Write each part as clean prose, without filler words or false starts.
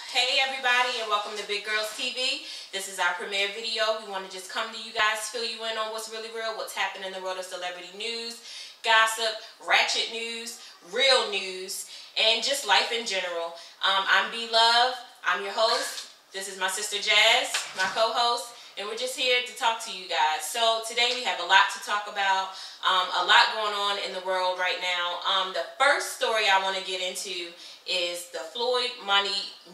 Hey everybody, and welcome to Big Girls TV. This is our premiere video. We want to just come to you guys, fill you in on what's really real, what's happening in the world of celebrity news, gossip, ratchet news, real news, and just life in general. I'm B-Love. I'm your host. This is my sister Jazz, my co-host, and we're just here to talk to you guys. So today we have a lot to talk about, a lot going on in the world right now. The first story I want to get into is the Floyd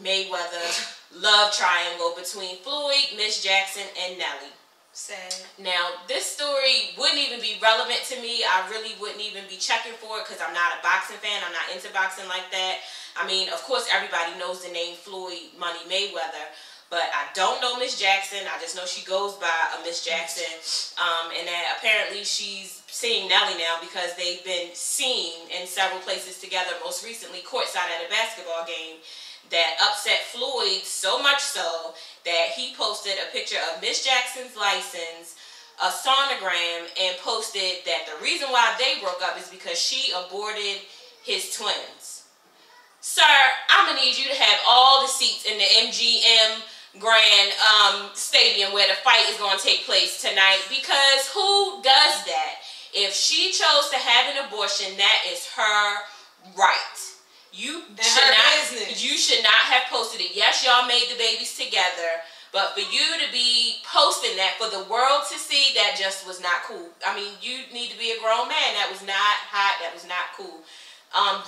Mayweather love triangle between Floyd, Miss Jackson, and Nelly. Sad. Now, this story wouldn't even be relevant to me. I really wouldn't even be checking for it because I'm not a boxing fan. I'm not into boxing like that. I mean, of course, everybody knows the name Floyd Mayweather, but I don't know Miss Jackson. I just know she goes by a Miss Jackson, and that apparently she's seeing Nelly now because they've been seen in several places together, most recently courtside at a basketball game, that upset Floyd so much so that he posted a picture of Miss Jackson's license, a sonogram, and posted that the reason why they broke up is because she aborted his twins. Sir, I'm going to need you to have all the seats in the MGM Grand Stadium where the fight is going to take place tonight, because who does that? If she chose to have an abortion, that is her right. You should not have posted it. Yes, y'all made the babies together, but for you to be posting that for the world to see, that just was not cool. I mean, you need to be a grown man. That was not hot. That was not cool.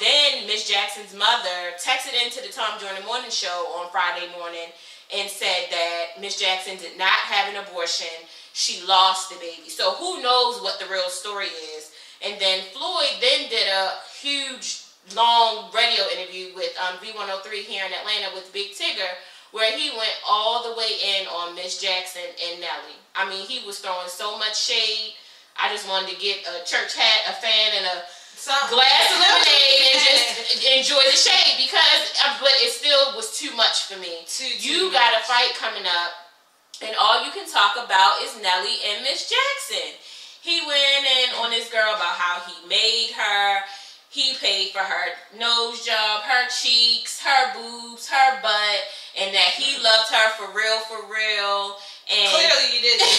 Then Miss Jackson's mother texted into the Tom Jordan Morning Show on Friday morning and said that Miss Jackson did not have an abortion. She lost the baby. So who knows what the real story is. And then Floyd then did a huge, long radio interview with V103 here in Atlanta with Big Tigger, where he went all the way in on Miss Jackson and Nelly. I mean, he was throwing so much shade. I just wanted to get a church hat, a fan, and a glass of lemonade and just enjoy the shade, because, but it still was too much for me. You got a fight coming up, and all you can talk about is Nelly and Miss Jackson. He went in on this girl about how he made her. He paid for her nose job, her cheeks, her boobs, her butt, and that he loved her for real, for real. And clearly you didn't.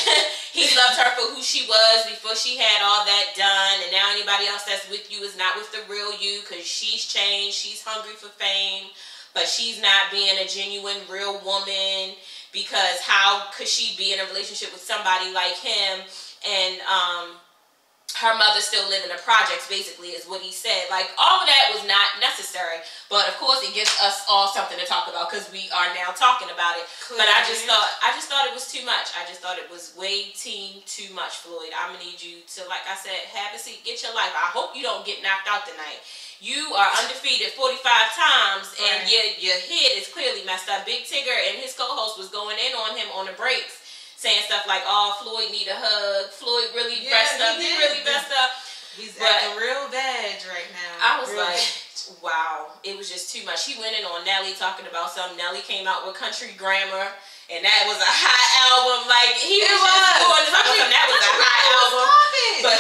He loved her for who she was before she had all that done, and now anybody else that's with you is not with the real you, because she's changed, she's hungry for fame, but she's not being a genuine, real woman, because how could she be in a relationship with somebody like him, and her mother still live in the projects, basically, is what he said. Like, all of that was not necessary. But, of course, it gives us all something to talk about, because we are now talking about it. Clearly. But I just thought it was too much. I just thought it was way too much, Floyd. I'm going to need you to, like I said, have a seat, get your life. I hope you don't get knocked out tonight. You are undefeated 45 times, and your head is clearly messed up. Big Tigger and his co-host was going in on him on the breaks, saying stuff like, oh, Floyd need a hug. Floyd really messed up. He really messed up. He's acting real bad right now. I was like, wow. It was just too much. He went in on Nelly talking about something. Nelly came out with Country Grammar, and that was a hot album. Like, he was just going to talk about something. That was a hot album. But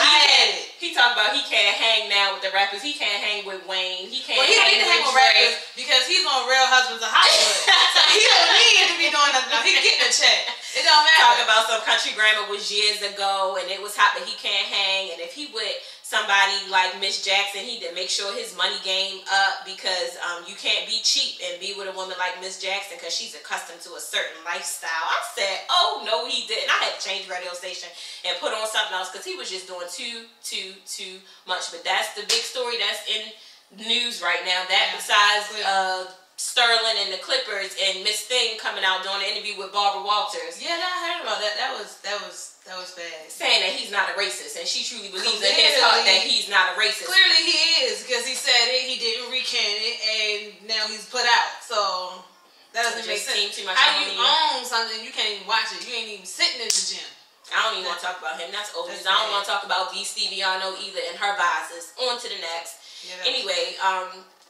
he talked about he can't hang now with the rappers. He can't hang with Wayne. He can't hang with rappers because he's on Real Husbands of Hollywood. So he don't need to be doing nothing. No, he's getting a check. It don't matter. Talk about some Country Grammar was years ago, and it was hot, but he can't hang. And if he with somebody like Miss Jackson, he did make sure his money game up, because you can't be cheap and be with a woman like Miss Jackson, because she's accustomed to a certain lifestyle. I said, oh no, he didn't. I had to change radio station and put on something else, because he was just doing too much. But that's the big story that's in news right now. That besides Sterling and the Clippers and Miss Thing coming out doing an interview with Barbara Walters. Yeah, I heard about that. That was bad. Saying that he's not a racist, and she truly believes in his heart that he's not a racist. Clearly he is, because he said it, he didn't recant it, and now he's put out. So that doesn't make sense. Too much. How you own something you can't even watch it? You ain't even sitting in the gym. I don't even want to talk about him. That's old news. I don't want to talk about V. Steviano either and her biases. On to the next. Yeah, anyway,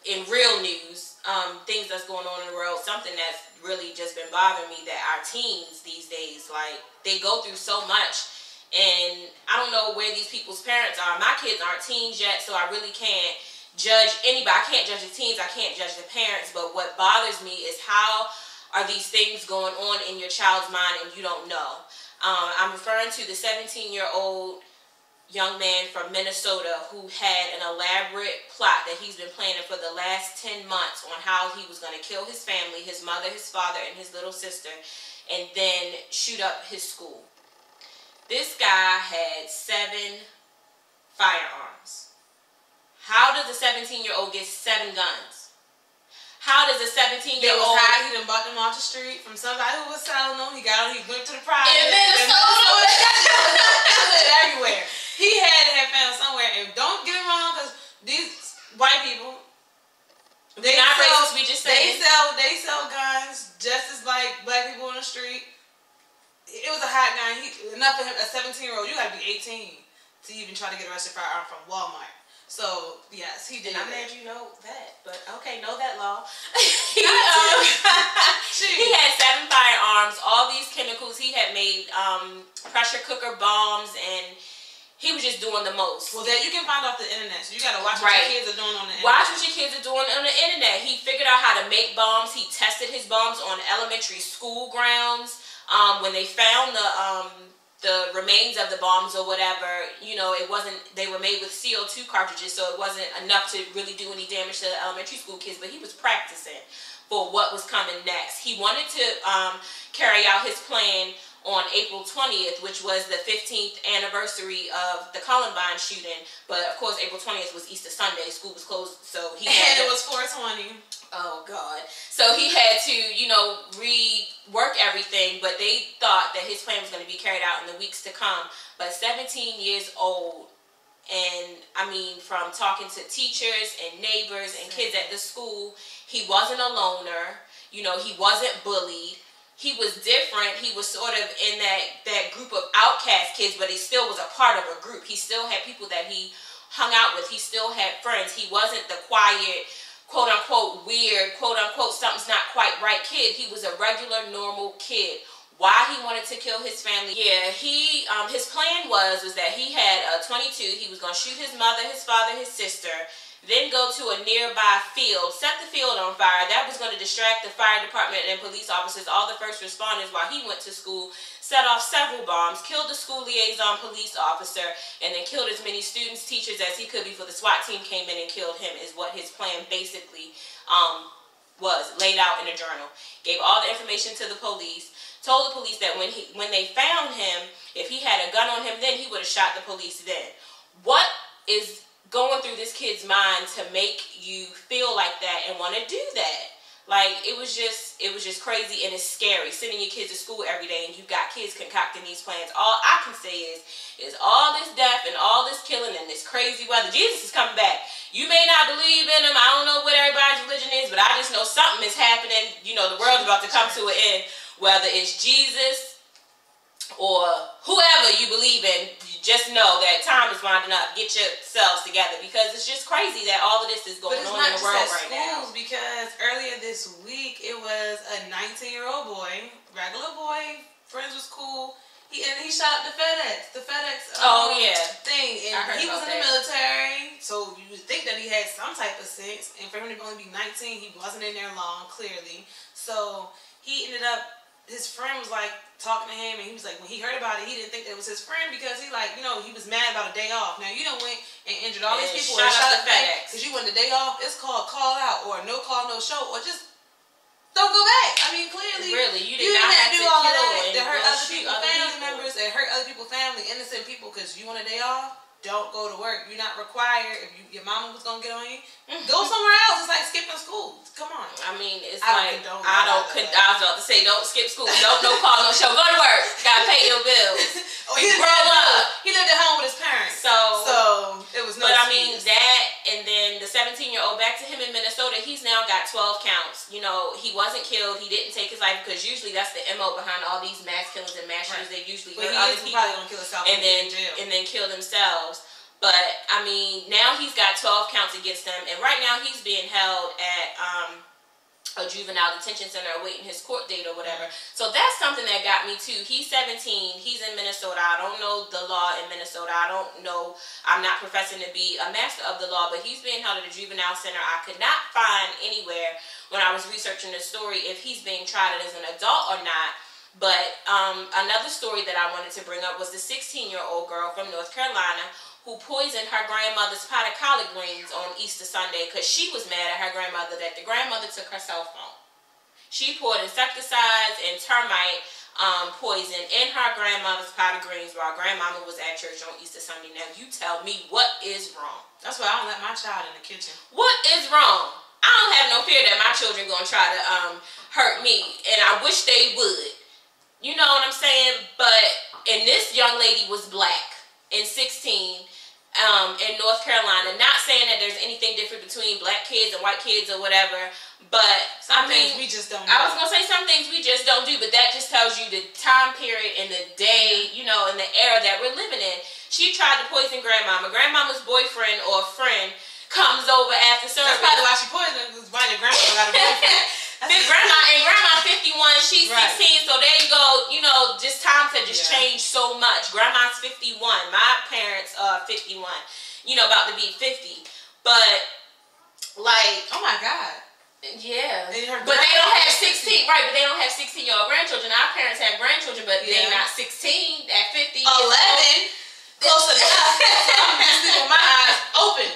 in real news, things that's going on in the world, something that's really just been bothering me, that our teens these days, like, they go through so much, and I don't know where these people's parents are. My kids aren't teens yet, so I really can't judge anybody. I can't judge the teens. I can't judge the parents. But what bothers me is how are these things going on in your child's mind and you don't know. I'm referring to the 17-year-old young man from Minnesota who had an elaborate plot that he's been planning for the last 10 months on how he was going to kill his family, his mother, his father, and his little sister, and then shoot up his school. This guy had 7 firearms. How does a 17-year-old get 7 guns? How does a 17-year-old... They was high. He done bought them off the street from somebody who was selling them. He got on. He went to the project. In Minnesota. Everywhere. He had to have found somewhere. And don't get me wrong, because these white people, they not sell, racist. We just saying they sell guns just as like black people on the street. It was a hot gun. Enough for him. A 17-year-old. You got to be 18 to even try to get arrested for firearm from Walmart. So, yes, he did. I'm mad you know that, but okay, know that law. He had 7 firearms, all these chemicals. He had made pressure cooker bombs, and he was just doing the most. Well, that you can find off the internet, so you got to watch what your kids are doing on the internet. Watch what your kids are doing on the internet. He figured out how to make bombs. He tested his bombs on elementary school grounds. When they found the remains of the bombs or whatever, you know, it wasn't, they were made with CO2 cartridges, so it wasn't enough to really do any damage to the elementary school kids, but he was practicing for what was coming next. He wanted to carry out his plan on April 20th, which was the 15th anniversary of the Columbine shooting, but of course April 20th was Easter Sunday, school was closed, so he had and it was 420. Oh God. So he had to, you know, rework everything, but they thought that his plan was going to be carried out in the weeks to come. But 17 years old, and I mean, from talking to teachers and neighbors and kids at the school, he wasn't a loner, you know, he wasn't bullied. He was different. He was sort of in that group of outcast kids, but he still was a part of a group. He still had people that he hung out with. He still had friends. He wasn't the quiet, quote-unquote weird, quote-unquote something's not quite right kid. He was a regular, normal kid. Why he wanted to kill his family? Yeah, his plan was that he had a 22. He was going to shoot his mother, his father, his sister, then go to a nearby field, set the field on fire. That was going to distract the fire department and police officers, all the first responders, while he went to school, set off several bombs, killed the school liaison police officer, and then killed as many students, teachers as he could before the SWAT team came in and killed him, is what his plan basically was, laid out in a journal. Gave all the information to the police, told the police that when they found him, if he had a gun on him then, he would have shot the police then. What is going through this kid's mind to make you feel like that and want to do that? Like, it was just crazy, and it's scary sending your kids to school every day and you got kids concocting these plans. All I can say is all this death and all this killing and this crazy weather. Jesus is coming back. You may not believe in him. I don't know what everybody's religion is, but I just know something is happening. You know, the world's about to come to an end. Whether it's Jesus or whoever you believe in, you just know that time is winding up. Get yourselves together, because it's just crazy that all of this is going on in the world right now. Because earlier this week, it was a 19-year-old boy, regular boy, friends was cool. He shot up the FedEx thing, and he was in the military, so you would think that he had some type of sense. And for him to only be 19, he wasn't in there long, clearly. So he ended up, his friend was like talking to him, and he was like, when he heard about it, he didn't think that it was his friend, because he like, you know, he was mad about a day off. Now you done went and injured all these people and shot up FedEx because you went a day off. It's called call out, or no call, no show, or just don't go back. I mean, clearly, really, you did not have to do all kill that to and hurt other shoot people, other family people. members, and hurt other people's family, innocent people, because you want a day off. Don't go to work. You're not required. If your mama was gonna get on you, go somewhere else. It's like skipping school. Come on. I mean, it's I like was about to say, don't skip school. Don't no call, no show. Go to work. Gotta pay your bills. He Grow up. He lived at home with his parents. So it was no. But I mean, that, and then the 17-year-old, back to him in Minnesota, he's now got 12 counts. You know, he wasn't killed. He didn't take his life, because usually that's the MO behind all these mass killings and mass shootings. They usually hurt other people probably gonna kill himself and then kill themselves. But I mean, now he's got 12 counts against him, and right now he's being held at a juvenile detention center awaiting his court date or whatever. So that's something that got me too. He's 17. He's in Minnesota. I don't know the law in Minnesota. I don't know. I'm not professing to be a master of the law, but he's being held at a juvenile center. I could not find anywhere when I was researching the story if he's being tried as an adult or not. But another story that I wanted to bring up was the 16-year-old girl from North Carolina who poisoned her grandmother's pot of collard greens on Easter Sunday because she was mad at her grandmother that the grandmother took her cell phone. She poured insecticides and termite poison in her grandmother's pot of greens while grandmama was at church on Easter Sunday. Now you tell me what is wrong. That's why I don't let my child in the kitchen. What is wrong? I don't have no fear that my children gonna try to hurt me, and I wish they would. You know what I'm saying? And this young lady was black and 16. In North Carolina, not saying that there's anything different between black kids and white kids or whatever, but some things we just don't do. I was gonna say some things we just don't do, but that just tells you the time period and the day, you know, and the era that we're living in. She tried to poison grandmama. Grandmama's boyfriend or friend comes over after service. That's probably why she poisoned, because why your grandma got a boyfriend. Big grandma 51, she's 16, so there you go. You know, just times have just changed so much. Grandma's 51, my parents are 51, you know, about to be 50. But like, oh my God. Yeah. But they don't have 16, right, but they don't have 16-year-old grandchildren. Our parents have grandchildren, but they're not 16 at 50. 11. Close enough. So I'm just sleeping with my eyes open.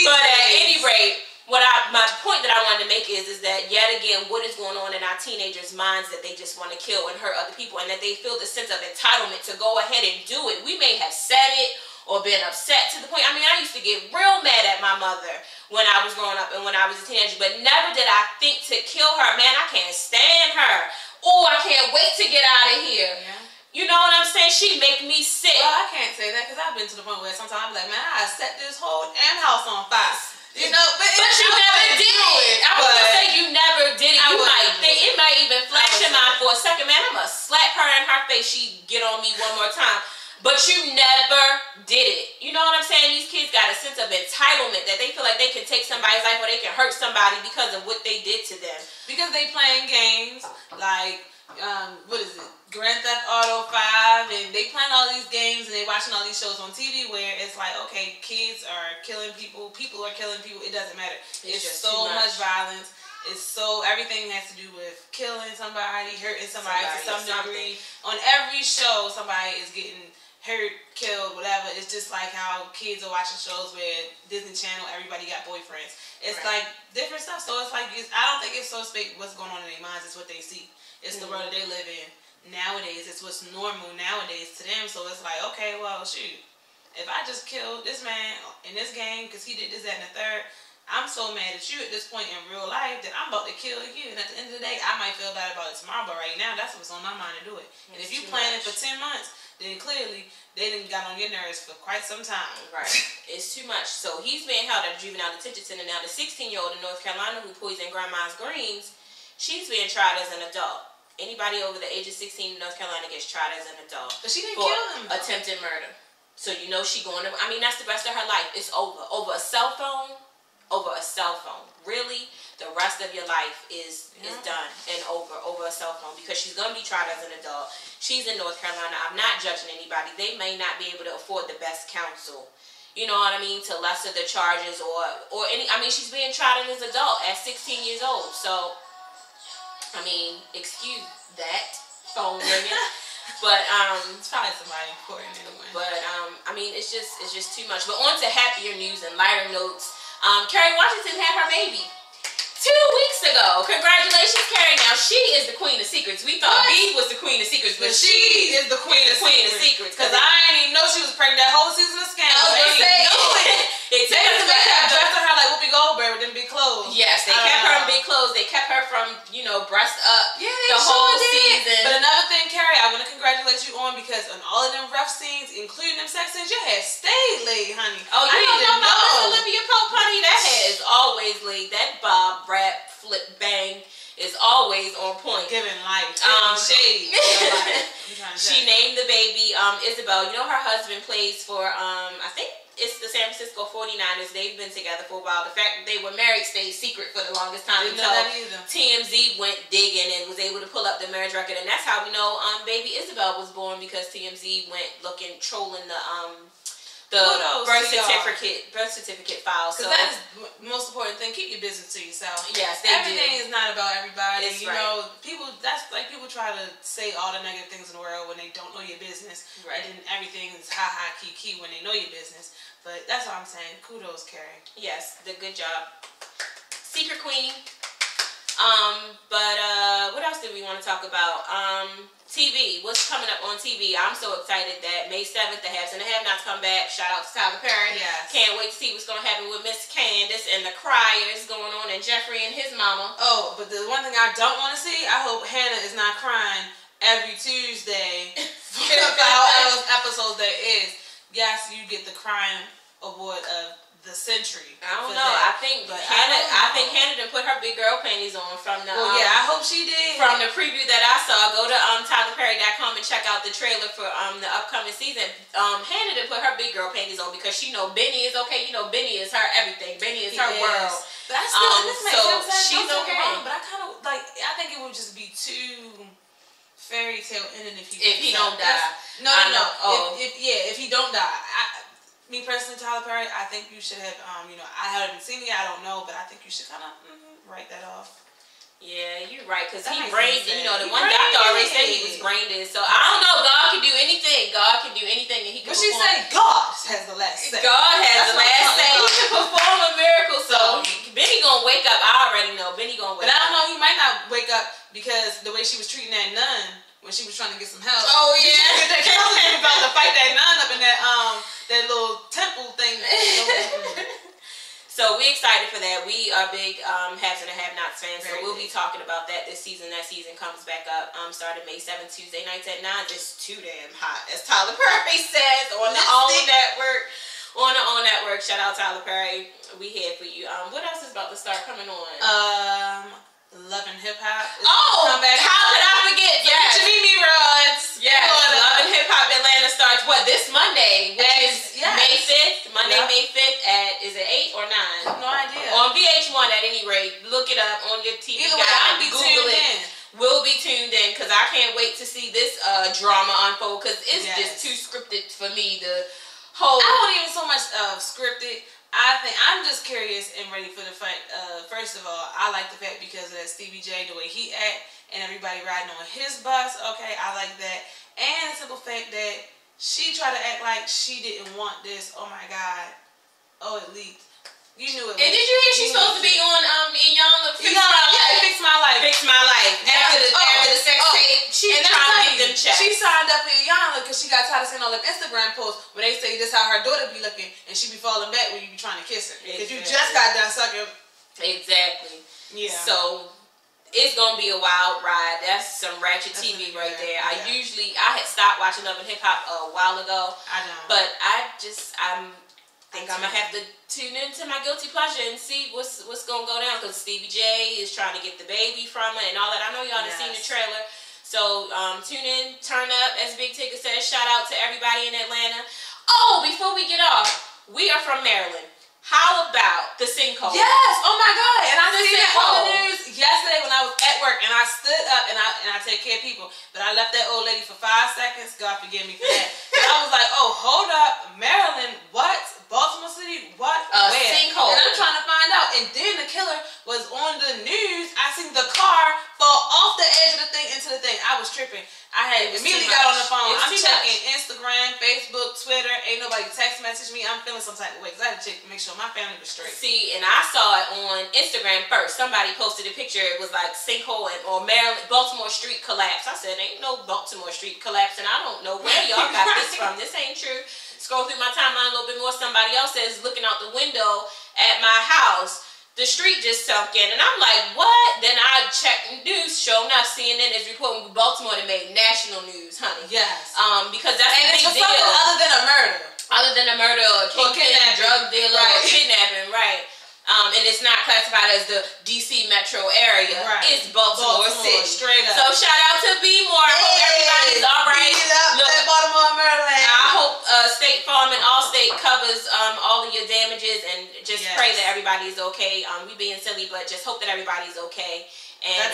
But at any rate, my point that I wanted to make is that yet again, what is going on in our teenagers' minds that they just want to kill and hurt other people, and that they feel the sense of entitlement to go ahead and do it. We may have said it or been upset to the point. I mean, I used to get real mad at my mother when I was growing up and when I was a teenager, but never did I think to kill her. Man, I can't stand her. Oh, I can't wait to get out of here. Yeah. You know what I'm saying? She make me sick. Well, I can't say that because I've been to the point where sometimes I'm like, man, I set this whole damn house on fire. You know, but you never did it. I was gonna say you never did it. You might think it might even flash in mind for a second. Man, I'm gonna slap her in her face. She get on me one more time. But you never did it. You know what I'm saying? These kids got a sense of entitlement that they feel like they can take somebody's life or they can hurt somebody because of what they did to them. Because they playing games like what is it? Grand Theft Auto 5, and they playing all these games and they watching all these shows on TV where it's like, okay, kids are killing people, people are killing people, it doesn't matter. It's just so much violence. It's everything has to do with killing somebody, hurting somebody to some degree. On every show, somebody is getting hurt, killed, whatever. It's just like how kids are watching shows where Disney Channel, everybody got boyfriends. It's like different stuff. So it's like, I don't think it's so big what's going on in their minds. It's what they see. It's the world that they live in. Nowadays, it's what's normal nowadays to them. So it's like, okay, well, shoot. If I just killed this man in this game because he did this, that, and the third, I'm so mad at you at this point in real life that I'm about to kill you. And at the end of the day, I might feel bad about it tomorrow, but right now, that's what's on my mind to do it. And if you plan it for 10 months, then clearly they didn't got on your nerves for quite some time. Right. It's too much. So he's being held at a juvenile detention center now. The 16-year-old in North Carolina who poisoned grandma's greens, she's being tried as an adult. Anybody over the age of 16 in North Carolina gets tried as an adult. But she didn't kill him. Attempted murder. So you know she going to, I mean, that's the rest of her life. It's over. Over a cell phone. Over a cell phone. Really, the rest of your life is done and over a cell phone, because she's going to be tried as an adult. She's in North Carolina. I'm not judging anybody. They may not be able to afford the best counsel. You know what I mean? To lesser the charges or any, I mean, she's being tried as an adult at 16 years old. So, I mean, excuse that phone ringing, but it's probably somebody important anyway. But I mean, it's just too much. But on to happier news and lighter notes. Kerry Washington had her baby 2 weeks ago. Congratulations, Kerry. Now she is the queen of secrets. We thought B was the queen of secrets, but she is the queen of secrets. Because I didn't even know she was pregnant that whole season of Scandal. I was gonna say they kept dressing her like Whoopi Goldberg with them big clothes. Yes, they kept her in big clothes. They kept her from, you know, breast up the whole season. But another thing, Kerry, I want to congratulate you on, because on all of them rough scenes, including them sex scenes, your hair stayed laid, honey. Oh, you don't know about Miss Olivia Pope, honey? That hair is always laid. That bob, rap, flip, bang is always on point. Giving life. Shade. She named the baby Isabel. You know, her husband plays for, I think it's the San Francisco 49ers. They've been together for a while. The fact that they were married stayed secret for the longest time until TMZ went digging and was able to pull up the marriage record. And that's how we know baby Isabel was born, because TMZ went looking, trolling the birth certificate file. So that's the most important thing. Keep your business to yourself. Yes, everything is not about everybody. It's you know, people. That's like people try to say all the negative things in the world when they don't know your business. Right. And then everything is ha ha key when they know your business. But that's all I'm saying. Kudos, Kerry. Yes, the good job. Secret Queen. But what else did we want to talk about? TV. What's coming up on TV? I'm so excited that May 7th, the Haves and the Have-Nots come back. Shout out to Tyler Perry. Yes. Can't wait to see what's going to happen with Miss Candace and the Criers going on, and Jeffrey and his mama. Oh, but the one thing I don't want to see, I hope Hannah is not crying every Tuesday for however episodes there is. Yes, you get the crying award of the century. I don't know. I think Hannah done put her big girl panties on from the. Well, yeah, I hope she did. From the preview that I saw, go to TylerPerry.com and check out the trailer for the upcoming season. Hannah done put her big girl panties on because she know Benny is okay. You know Benny is her everything. Benny is her world. But I still, so she's okay. Wrong, but I kind of like. I think it would just be too fairy tale ending if he don't die. No. If he don't die. Me personally, Tyler Perry, I think you should have, you know, I haven't seen it, I don't know, but I think you should kind of write that off. Yeah, you're right, because he brain, you know, the one doctor already said he was brain dead, so I don't know, God can do anything. God can do anything, and he can perform. But she said God has the last say. God has the last say. He can perform a miracle, so Benny gonna wake up. I already know. Benny gonna wake up. But I don't know, he might not wake up because the way she was treating that nun when she was trying to get some help. Oh, yeah. She was about to fight that nun up in that little temple thing. So we excited for that. We are big Haves and the Have-Nots fans, so we'll be talking about that this season. That season comes back up starting May 7th, Tuesday nights at 9. Just too damn hot, as Tyler Perry says on the OWN network. On the OWN network. Shout out Tyler Perry. We here for you. What else is about to start coming on? Love and Hip Hop. Oh, how could I forget? Yes. Mimi Rods. Yes. Love and Hip Hop Atlanta starts this Monday, which is May 5th. Monday, May 5th at, is it 8 or 9? No idea. On VH1 at any rate. Look it up on your TV guide. Google it. We'll be tuned in because I can't wait to see this drama unfold because it's just too scripted for me. The whole. I don't even so much scripted. I think I'm just curious and ready for the fight. First of all, I like the fact because of that Stevie J, the way he act, and everybody riding on his bus. Okay, I like that. And the simple fact that she tried to act like she didn't want this. Oh my God. Oh, it leaked. You knew it. And did you hear she's supposed to be on Iyanla Fix My Life? Fix My Life. After the sex tape, she's trying to get them checks. She signed up for Iyanla because she got tired of seeing all them Instagram posts where they say this how her daughter be looking and she be falling back when you be trying to kiss her. Because you just got done sucking. Exactly. Yeah. So it's gonna be a wild ride. That's some ratchet TV right there. I had stopped watching Love and Hip Hop a while ago. I know. But I'm gonna have to tune into my guilty pleasure and see what's gonna go down because Stevie J is trying to get the baby from her and all that. I know y'all done seen the trailer. So tune in, turn up, as Big Ticket says. Shout out to everybody in Atlanta. Oh, before we get off, we are from Maryland. How about the sinkhole? Yes! Oh my God! And I seen that on the news yesterday when I was at work, and I stood up and I take care of people, but I left that old lady for 5 seconds. God forgive me for that. And I was like, oh, hold up, Maryland, what? Baltimore City, what? Where? Sinkhole. And I'm trying to find out. And then the killer was on the news. I seen the car fall off the edge of the thing into the thing. I was tripping. I had immediately got on the phone. I'm checking Instagram, Facebook, Twitter. Ain't nobody text message me. I'm feeling some type of way because I had to check to make sure my family was straight. See, and I saw it on Instagram first. Somebody posted a picture. It was like sinkhole or Maryland, Baltimore street collapse. I said, ain't no Baltimore street collapse, and I don't know where y'all got this from. This ain't true. Scroll through my timeline a little bit more. Somebody else says, looking out the window at my house, the street just sunk in. And I'm like, what? Then I checked the news. Sure enough, CNN is reporting Baltimore that made national news, honey. Yes. Because that's a big deal. Other than a murder. Other than a murder or kidnapping, drug dealer, or kidnapping, right. And it's not classified as the DC metro area. Right. It's Baltimore City. Straight up. So shout out to B-More. I hope everybody's all right. Look at Baltimore, Maryland. I hope State Farm and Allstate covers all your damages and just pray that everybody is okay. We being silly, but just hope that everybody's okay. And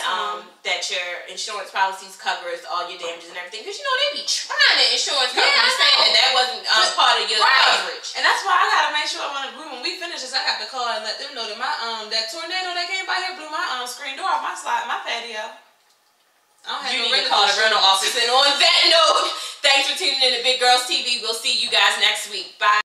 that your insurance policies covers all your damages and everything. Because, you know, they be trying to insurance companies saying that wasn't part of your coverage. And that's why I got to make sure when we finish this, I got to call and let them know that my that tornado that came by here blew my screen door off my patio. You need to call the rental office. And on that note, thanks for tuning in to Big Girls TV. We'll see you guys next week. Bye.